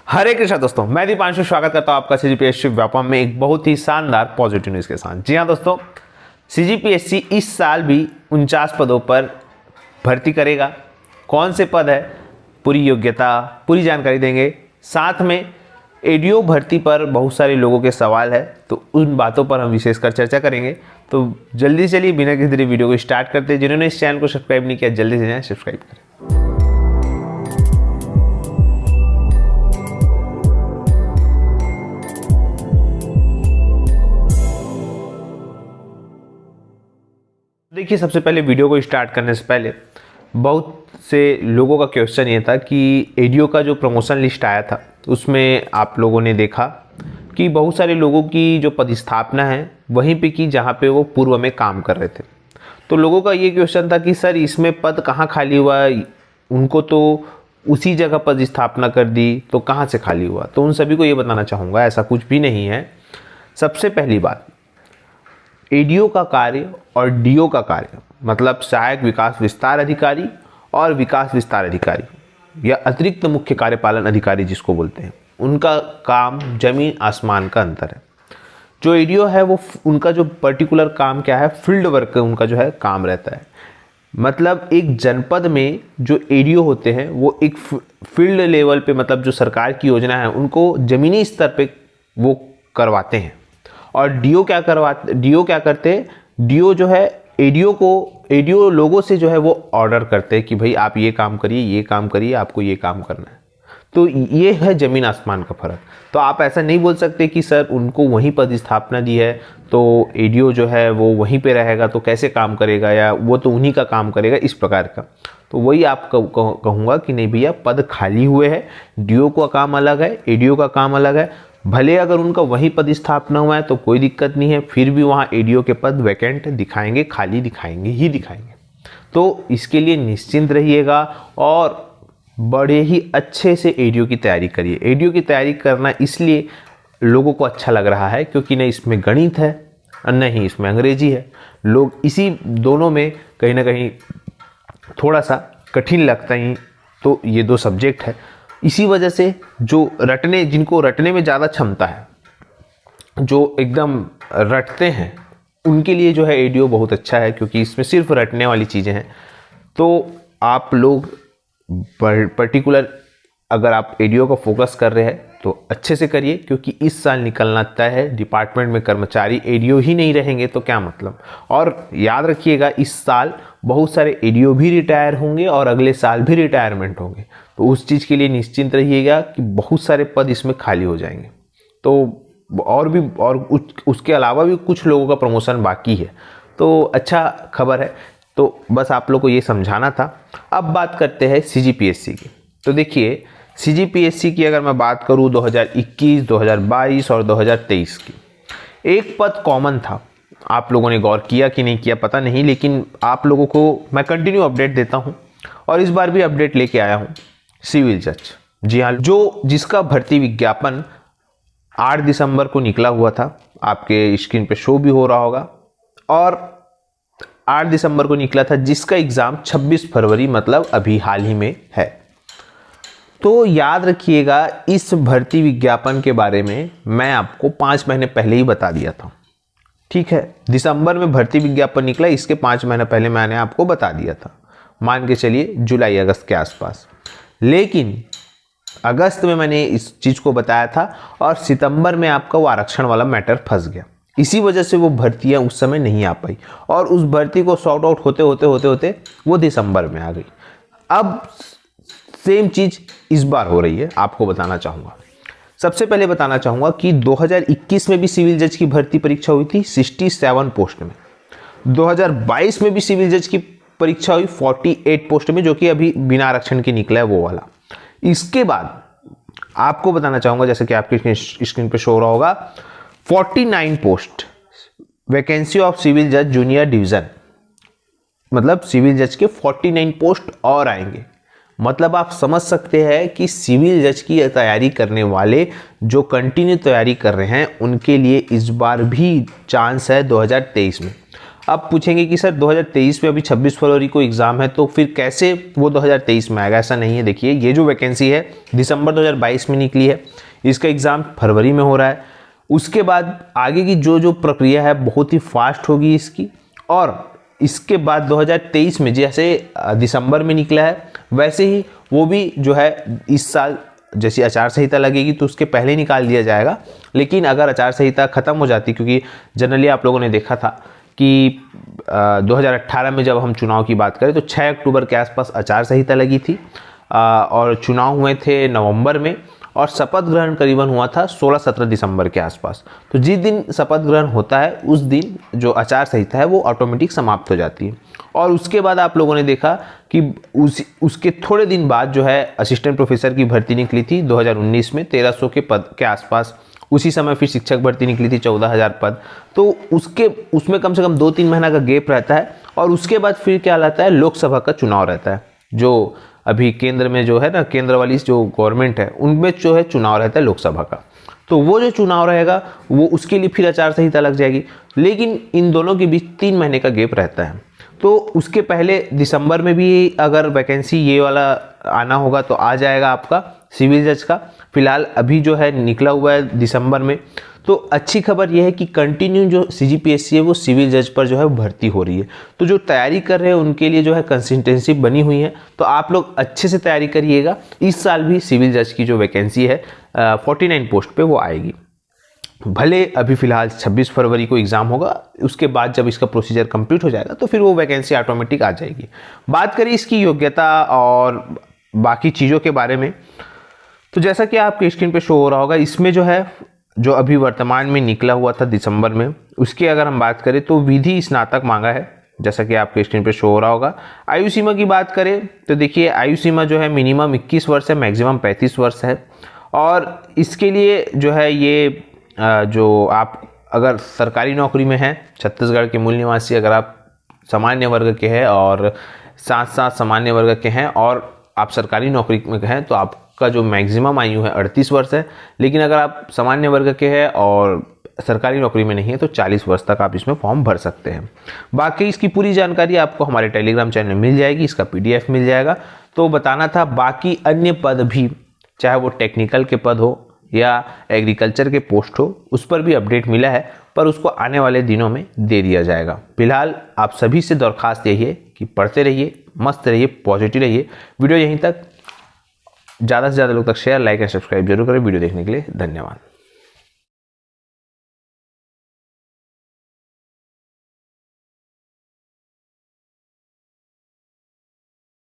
हरे कृष्णा दोस्तों, मैं दीपांशु स्वागत करता हूं आपका सीजीपीएससी व्यापम में एक बहुत ही शानदार पॉजिटिव न्यूज़ के साथ। जी हां दोस्तों, सीजीपीएससी इस साल भी 49 पदों पर भर्ती करेगा। कौन से पद है, पूरी योग्यता, पूरी जानकारी देंगे। साथ में एडीओ भर्ती पर बहुत सारे लोगों के सवाल है, तो उन बातों पर हम विशेषकर चर्चा करेंगे। तो जल्दी से चलिए बिना किसी देरी वीडियो को स्टार्ट करते हैं। जिन्होंने इस चैनल को सब्सक्राइब नहीं किया जल्दी से जाएं सब्सक्राइब करें। देखिए, सबसे पहले वीडियो को स्टार्ट करने से पहले बहुत से लोगों का क्वेश्चन ये था कि एडीओ का जो प्रमोशन लिस्ट आया था उसमें आप लोगों ने देखा कि बहुत सारे लोगों की जो पदस्थापना है वहीं पे की जहाँ पे वो पूर्व में काम कर रहे थे। तो लोगों का ये क्वेश्चन था कि सर इसमें पद कहाँ खाली हुआ, उनको तो उसी जगह पदस्थापना कर दी तो कहाँ से खाली हुआ। तो उन सभी को ये बताना चाहूँगा ऐसा कुछ भी नहीं है। सबसे पहली बात, एडीओ का कार्य और डीओ का कार्य मतलब सहायक विकास विस्तार अधिकारी और विकास विस्तार अधिकारी या अतिरिक्त मुख्य कार्यपालन अधिकारी जिसको बोलते हैं, उनका काम जमीन आसमान का अंतर है। जो एडीओ है वो उनका जो पर्टिकुलर काम क्या है, फील्ड वर्क उनका जो है काम रहता है। मतलब एक जनपद में जो एडीओ होते हैं वो एक फील्ड लेवल पे, मतलब जो सरकार की योजना है उनको जमीनी स्तर पे वो करवाते हैं। और डीओ क्या करते हैं, डीओ जो है एडीओ लोगों से जो है वो ऑर्डर करते हैं कि भाई आप ये काम करिए, आपको ये काम करना है। तो ये है जमीन आसमान का फर्क। तो आप ऐसा नहीं बोल सकते कि सर उनको वहीं पर स्थापना दी है तो एडीओ जो है वो वहीं पे रहेगा तो कैसे काम करेगा, या वो तो उन्हीं का काम करेगा, इस प्रकार का। तो वही आप कहूँगा कि नहीं भैया, पद खाली हुए हैं, डीओ का काम अलग है, एडीओ का काम अलग है। भले अगर उनका वही पद स्थापना हुआ है तो कोई दिक्कत नहीं है, फिर भी वहाँ एडीओ के पद वैकेंट दिखाएंगे, खाली दिखाएंगे। तो इसके लिए निश्चिंत रहिएगा और बड़े ही अच्छे से एडीओ की तैयारी करिए। एडीओ की तैयारी करना इसलिए लोगों को अच्छा लग रहा है क्योंकि न इसमें गणित है और न ही इसमें अंग्रेजी है। लोग इसी दोनों में कहीं ना कहीं थोड़ा सा कठिन लगता ही, तो ये दो सब्जेक्ट है। इसी वजह से जिनको रटने में ज़्यादा क्षमता है, जो एकदम रटते हैं, उनके लिए जो है एडीओ बहुत अच्छा है क्योंकि इसमें सिर्फ रटने वाली चीज़ें हैं। तो आप लोग पर्टिकुलर अगर आप एडीओ का फोकस कर रहे हैं तो अच्छे से करिए, क्योंकि इस साल निकलना तय है। डिपार्टमेंट में कर्मचारी एडीओ ही नहीं रहेंगे तो क्या मतलब। और याद रखिएगा, इस साल बहुत सारे एडीओ भी रिटायर होंगे और अगले साल भी रिटायरमेंट होंगे। तो उस चीज़ के लिए निश्चिंत रहिएगा कि बहुत सारे पद इसमें खाली हो जाएंगे। तो और उसके अलावा भी कुछ लोगों का प्रमोशन बाकी है, तो अच्छा खबर है। तो बस आप लोग को ये समझाना था। अब बात करते हैं सीजीपीएससी की। तो देखिए, सीजीपीएससी की अगर मैं बात करूँ 2021, 2022 और 2023 की, एक पद कॉमन था। आप लोगों ने गौर किया कि नहीं किया पता नहीं, लेकिन आप लोगों को मैं कंटिन्यू अपडेट देता हूँ और इस बार भी अपडेट लेके आया हूँ। सिविल जज, जी हाँ, जिसका भर्ती विज्ञापन 8 दिसंबर को निकला हुआ था, आपके स्क्रीन पे शो भी हो रहा होगा। और 8 दिसंबर को निकला था, जिसका एग्ज़ाम 26 फरवरी मतलब अभी हाल ही में है। तो याद रखिएगा, इस भर्ती विज्ञापन के बारे में मैं आपको 5 महीने पहले ही बता दिया था। ठीक है, दिसंबर में भर्ती विज्ञापन निकला, इसके 5 महीने पहले मैंने आपको बता दिया था। मान के चलिए जुलाई अगस्त के आसपास। लेकिन अगस्त में मैंने इस चीज़ को बताया था और सितंबर में आपका वो आरक्षण वाला मैटर फंस गया। इसी वजह से वो भर्तियाँ उस समय नहीं आ पाई और उस भर्ती को सॉर्ट आउट होते वो दिसंबर में आ गई। अब सेम चीज़ इस बार हो रही है, आपको बताना चाहूँगा। सबसे पहले बताना चाहूँगा कि 2021 में भी सिविल जज की भर्ती परीक्षा हुई थी 67 पोस्ट में। 2022 में भी सिविल जज की परीक्षा हुई 48 पोस्ट में, जो कि अभी बिना आरक्षण के निकला है वो वाला। इसके बाद आपको बताना चाहूँगा, जैसे कि आपके स्क्रीन पे शो हो रहा होगा, 49 पोस्ट वैकेंसी ऑफ सिविल जज जूनियर डिवीज़न, मतलब सिविल जज के 49 पोस्ट और आएंगे। मतलब आप समझ सकते हैं कि सिविल जज की तैयारी करने वाले जो कंटिन्यू तैयारी कर रहे हैं उनके लिए इस बार भी चांस है 2023 में। अब पूछेंगे कि सर 2023 में अभी 26 फरवरी को एग्ज़ाम है, तो फिर कैसे वो 2023 में आएगा? ऐसा नहीं है। देखिए, ये जो वैकेंसी है दिसंबर 2022 में निकली है, इसका एग्ज़ाम फरवरी में हो रहा है। उसके बाद आगे की जो प्रक्रिया है बहुत ही फास्ट होगी इसकी, और इसके बाद 2023 में जैसे दिसंबर में निकला है वैसे ही वो भी जो है इस साल जैसी आचार संहिता लगेगी तो उसके पहले निकाल दिया जाएगा। लेकिन अगर आचार संहिता ख़त्म हो जाती, क्योंकि जनरली आप लोगों ने देखा था कि 2018 में जब हम चुनाव की बात करें तो 6 अक्टूबर के आसपास आचार संहिता लगी थी, और चुनाव हुए थे नवंबर में, और शपथ ग्रहण करीबन हुआ था 16-17 दिसंबर के आसपास। तो जिस दिन शपथ ग्रहण होता है उस दिन जो आचार संहिता है वो ऑटोमेटिक समाप्त हो जाती है। और उसके बाद आप लोगों ने देखा कि उसके थोड़े दिन बाद जो है असिस्टेंट प्रोफेसर की भर्ती निकली थी 2019 में 1300 के पद के आसपास। उसी समय फिर शिक्षक भर्ती निकली थी 14,000 पद। तो उसमें कम से कम 2-3 महीना का गैप रहता है, और उसके बाद फिर क्या रहता है, लोकसभा का चुनाव रहता है। जो अभी केंद्र में जो है ना, केंद्र वाली जो गवर्नमेंट है उनमें जो है चुनाव रहता है लोकसभा का। तो वो जो चुनाव रहेगा वो उसके लिए फिर आचार संहिता लग जाएगी। लेकिन इन दोनों के बीच 3 महीने का गैप रहता है। तो उसके पहले दिसंबर में भी अगर वैकेंसी ये वाला आना होगा तो आ जाएगा आपका सिविल जज का। फिलहाल अभी जो है निकला हुआ है दिसंबर में। तो अच्छी खबर यह है कि कंटिन्यू जो CGPSC है वो सिविल जज पर जो है भर्ती हो रही है। तो जो तैयारी कर रहे हैं उनके लिए जो है कंसिस्टेंसी बनी हुई है। तो आप लोग अच्छे से तैयारी करिएगा। इस साल भी सिविल जज की जो वैकेंसी है 49 पोस्ट पे वो आएगी। भले अभी फ़िलहाल 26 फरवरी को एग्ज़ाम होगा, उसके बाद जब इसका प्रोसीजर कंप्लीट हो जाएगा तो फिर वो वैकेंसी ऑटोमेटिक आ जाएगी। बात करें इसकी योग्यता और बाकी चीज़ों के बारे में, तो जैसा कि आपके स्क्रीन पे शो हो रहा होगा, इसमें जो है जो अभी वर्तमान में निकला हुआ था दिसंबर में, उसकी अगर हम बात करें तो विधि स्नातक मांगा है, जैसा कि आपके स्क्रीन पे शो हो रहा होगा। आयु सीमा की बात करें तो देखिए, आयु सीमा जो है मिनिमम 21 वर्ष है, मैक्सिमम 35 वर्ष है। और इसके लिए जो है ये जो आप अगर सरकारी नौकरी में हैं, छत्तीसगढ़ के मूल निवासी, अगर आप सामान्य वर्ग के हैं और साथ साथ सामान्य वर्ग के हैं और आप सरकारी नौकरी में हैं, तो आपका जो मैक्सिमम आयु है 38 वर्ष है। लेकिन अगर आप सामान्य वर्ग के हैं और सरकारी नौकरी में नहीं है तो 40 वर्ष तक आप इसमें फॉर्म भर सकते हैं। बाकी इसकी पूरी जानकारी आपको हमारे टेलीग्राम चैनल में मिल जाएगी, इसका PDF मिल जाएगा। तो बताना था, बाकी अन्य पद भी, चाहे वो टेक्निकल के पद हो या एग्रीकल्चर के पोस्ट हो, उस पर भी अपडेट मिला है, पर उसको आने वाले दिनों में दे दिया जाएगा। फिलहाल आप सभी से दरख्वास्त यही है कि पढ़ते रहिए, मस्त रहिए, पॉजिटिव रहिए। वीडियो यहीं तक, ज़्यादा से ज़्यादा लोग तक शेयर, लाइक एंड सब्सक्राइब जरूर करें। वीडियो देखने के लिए धन्यवाद।